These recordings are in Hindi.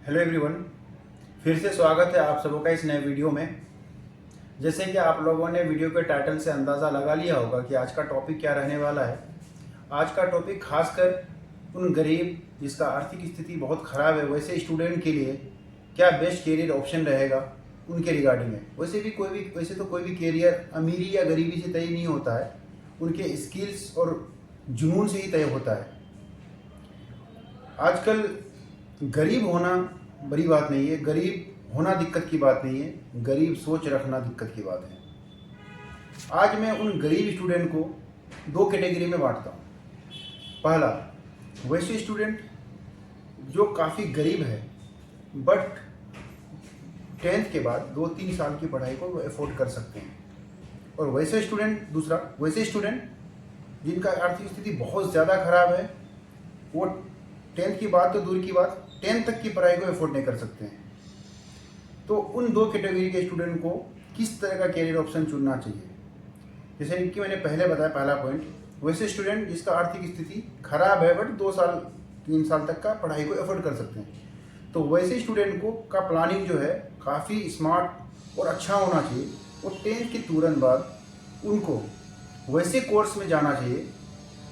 हेलो एवरीवन, फिर से स्वागत है आप सबों का इस नए वीडियो में। जैसे कि आप लोगों ने वीडियो के टाइटल से अंदाज़ा लगा लिया होगा कि आज का टॉपिक क्या रहने वाला है। आज का टॉपिक खासकर उन गरीब जिसका आर्थिक स्थिति बहुत ख़राब है वैसे स्टूडेंट के लिए क्या बेस्ट करियर ऑप्शन रहेगा उनके रिगार्डिंग है। वैसे तो कोई भी करियर अमीरी या गरीबी से तय नहीं होता है, उनके स्किल्स और जुनून से ही तय होता है। आजकल गरीब होना बड़ी बात नहीं है, गरीब होना दिक्कत की बात नहीं है, गरीब सोच रखना दिक्कत की बात है। आज मैं उन गरीब स्टूडेंट को दो कैटेगरी में बांटता हूँ। पहला, वैसे स्टूडेंट जो काफ़ी गरीब है बट 10th के बाद 2-3 साल की पढ़ाई को वो अफोर्ड कर सकते हैं। और वैसे स्टूडेंट दूसरा, वैसे स्टूडेंट जिनका आर्थिक स्थिति बहुत ज़्यादा खराब है, वो 10th की बात तो दूर की बात 10th तक की पढ़ाई को अफोर्ड नहीं कर सकते हैं। तो उन दो कैटेगरी के स्टूडेंट को किस तरह का कैरियर ऑप्शन चुनना चाहिए। जैसे कि मैंने पहले बताया, पहला पॉइंट, वैसे स्टूडेंट जिसका आर्थिक स्थिति खराब है बट 2-3 साल तक का पढ़ाई को अफोर्ड कर सकते हैं। तो वैसे स्टूडेंट को का प्लानिंग जो है काफ़ी स्मार्ट और अच्छा होना चाहिए। और 10th के तुरंत बाद उनको वैसे कोर्स में जाना चाहिए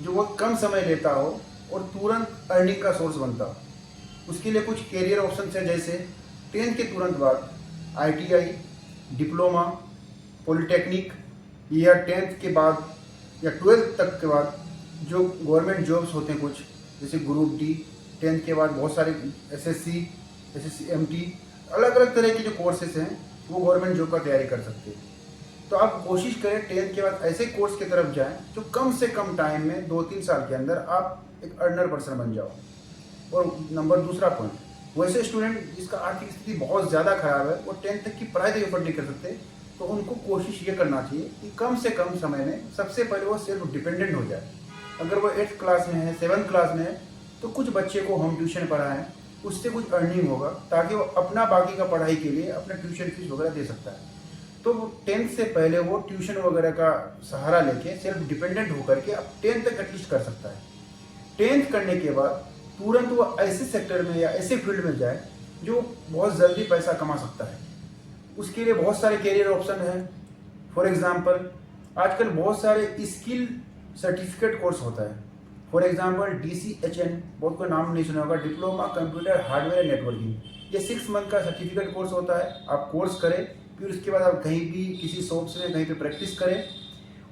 जो वो कम समय लेता हो और तुरंत अर्निंग का सोर्स बनता हो। उसके लिए कुछ कैरियर ऑप्शन है, जैसे 10th के तुरंत बाद ITI, डिप्लोमा, पॉलिटेक्निक, या 10th के बाद या 12th तक के बाद जो गवर्नमेंट जॉब्स होते हैं कुछ, जैसे ग्रुप D, 10th के बाद बहुत सारे SSC, MT, अलग अलग तरह के जो कोर्सेज हैं वो गवर्नमेंट जॉब का तैयारी कर सकते हैं। तो आप कोशिश करें 10th के बाद ऐसे कोर्स की तरफ जाएं जो कम से कम टाइम में 2-3 साल के अंदर आप एक अर्नर पर्सन बन जाओ। और दूसरा पॉइंट, वैसे स्टूडेंट जिसका आर्थिक स्थिति बहुत ज़्यादा खराब है, वो 10th तक की पढ़ाई तो अफोर्ड नहीं कर सकते, तो उनको कोशिश ये करना चाहिए कि कम से कम समय में सबसे पहले वो सेल्फ डिपेंडेंट हो जाए। अगर वो 8th क्लास में है, 7th क्लास में है, तो कुछ बच्चे को होम ट्यूशन पढ़ाएं, उससे कुछ अर्निंग होगा ताकि वो अपना बाकी का पढ़ाई के लिए अपना ट्यूशन फीस वगैरह दे सकता है। तो 10th से पहले वो ट्यूशन वगैरह का सहारा लेके सेल्फ डिपेंडेंट होकर के अब 10th तक एटलीस्ट कर सकता है। 10th करने के बाद तुरंत वो ऐसे सेक्टर में या ऐसे फील्ड में जाए जो बहुत जल्दी पैसा कमा सकता है। उसके लिए बहुत सारे कैरियर ऑप्शन हैं। फॉर एग्जांपल, आजकल बहुत सारे स्किल सर्टिफिकेट कोर्स होता है। फॉर एग्जांपल DCHN, बहुत कोई नाम नहीं सुना होगा, डिप्लोमा कंप्यूटर हार्डवेयर नेटवर्किंग। ये 6 मंथ का सर्टिफिकेट कोर्स होता है। आप कोर्स करें, फिर उसके बाद आप कहीं भी किसी शॉप्स में कहीं पे प्रैक्टिस करें,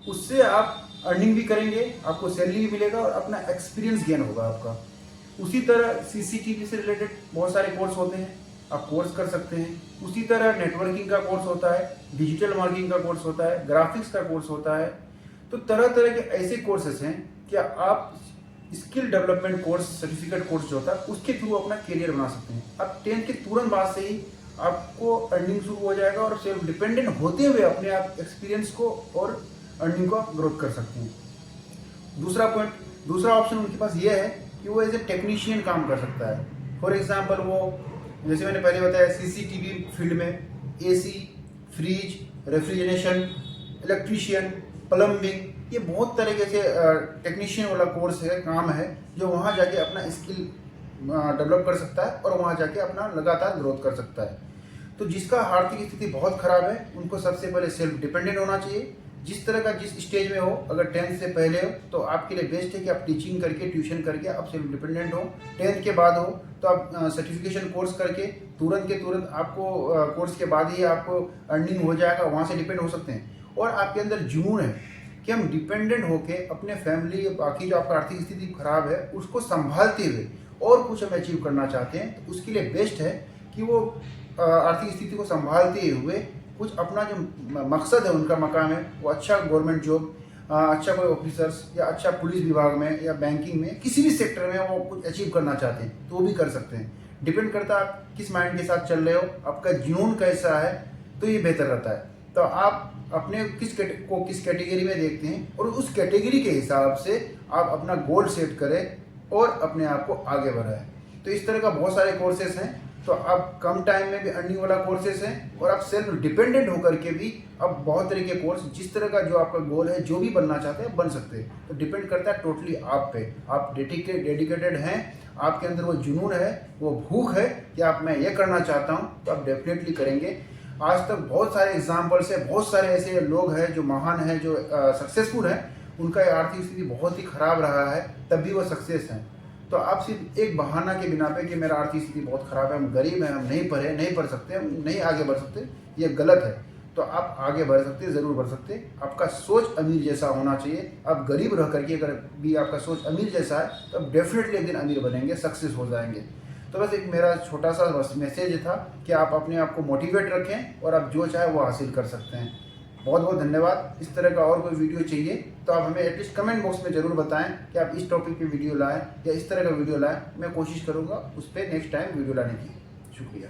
उससे आप अर्निंग भी करेंगे, आपको सैलरी भी मिलेगा और अपना एक्सपीरियंस गेन होगा आपका। उसी तरह CCTV से रिलेटेड बहुत सारे कोर्स होते हैं, आप कोर्स कर सकते हैं। उसी तरह नेटवर्किंग का कोर्स होता है, डिजिटल मार्केटिंग का कोर्स होता है, ग्राफिक्स का कोर्स होता है। तो तरह तरह के ऐसे कोर्सेस हैं कि आप skill development course, certificate course जो होता है उसके थ्रू अपना करियर बना सकते हैं। अब 10th के तुरंत बाद से ही आपको अर्निंग शुरू हो जाएगा और सेल्फ डिपेंडेंट होते हुए अपने आप एक्सपीरियंस को और अर्निंग को ग्रोथ कर सकते हैं। दूसरा पॉइंट, दूसरा ऑप्शन उनके पास ये है कि वो एज ए टेक्नीशियन काम कर सकता है। फॉर एग्जांपल, वो जैसे मैंने पहले बताया CCTV फील्ड में AC, fridge, refrigeration, electrician, plumbing, ये बहुत तरीके से टेक्नीशियन वाला कोर्स है, काम है, जो वहाँ जाके अपना स्किल डेवलप कर सकता है और वहाँ जाके अपना लगातार ग्रोथ कर सकता है। तो जिसका आर्थिक स्थिति बहुत खराब है उनको सबसे पहले सेल्फ डिपेंडेंट होना चाहिए। जिस तरह का जिस स्टेज में हो, अगर 10th से पहले हो तो आपके लिए बेस्ट है कि आप टीचिंग करके, ट्यूशन करके आप सेल्फ डिपेंडेंट हो। 10th के बाद हो तो आप सर्टिफिकेशन कोर्स करके तुरंत के तुरंत आपको कोर्स के बाद ही आपको अर्निंग हो जाएगा, वहाँ से डिपेंड हो सकते हैं। और आपके अंदर जुनून है कि हम डिपेंडेंट होके अपने फैमिली, बाकी जो आपका आर्थिक स्थिति खराब है उसको संभालते हुए और कुछ हम अचीव करना चाहते हैं, तो उसके लिए बेस्ट है कि वो आर्थिक स्थिति को संभालते हुए कुछ अपना जो मकसद है, उनका मकाम है, वो अच्छा गवर्नमेंट जॉब, अच्छा कोई ऑफिसर्स या अच्छा पुलिस विभाग में या बैंकिंग में, किसी भी सेक्टर में वो कुछ अचीव करना चाहते हैं तो वो भी कर सकते हैं। डिपेंड करता है आप किस माइंड के साथ चल रहे हो, आपका जुनून कैसा है, तो ये बेहतर रहता है। तो आप अपने किस कैटेगरी में देखते हैं और उस कैटेगरी के हिसाब से आप अपना गोल सेट करें और अपने आप को आगे बढ़ाएं। तो इस तरह का बहुत सारे कोर्सेस हैं। तो आप कम टाइम में भी अर्निंग वाला कोर्सेस हैं और आप सेल्फ डिपेंडेंट होकर के भी अब बहुत तरह के कोर्स, जिस तरह का जो आपका गोल है, जो भी बनना चाहते हैं बन सकते हैं। तो डिपेंड करता है टोटली आप पे, आप डेडिकेटेड हैं, आपके अंदर वो जुनून है, वो भूख है कि आप मैं ये करना चाहता हूँ, तो आप डेफिनेटली करेंगे। आज तक बहुत सारे एग्जाम्पल्स है, बहुत सारे ऐसे लोग हैं जो महान हैं, जो सक्सेसफुल हैं, उनका आर्थिक स्थिति बहुत ही खराब रहा है, तब भी वो सक्सेस हैं। तो आप सिर्फ एक बहाना के बिना पे कि मेरा आर्थिक स्थिति बहुत खराब है, हम गरीब हैं, हम नहीं पढ़े, नहीं पढ़ सकते, हम नहीं आगे बढ़ सकते, ये गलत है। तो आप आगे बढ़ सकते, ज़रूर बढ़ सकते। आपका सोच अमीर जैसा होना चाहिए। आप गरीब रह करके अगर भी आपका सोच अमीर जैसा है, तो आप डेफिनेटली एक दिन अमीर बनेंगे, सक्सेस हो जाएंगे। तो बस एक मेरा छोटा सा मैसेज था कि आप अपने आप को मोटिवेट रखें और आप जो चाहे वो हासिल कर सकते हैं। बहुत बहुत धन्यवाद। इस तरह का और कोई वीडियो चाहिए तो आप हमें एटलीस्ट कमेंट बॉक्स में ज़रूर बताएं कि आप इस टॉपिक पे वीडियो लाएं या इस तरह का वीडियो लाएं। मैं कोशिश करूँगा उस पर नेक्स्ट टाइम वीडियो लाने की। शुक्रिया।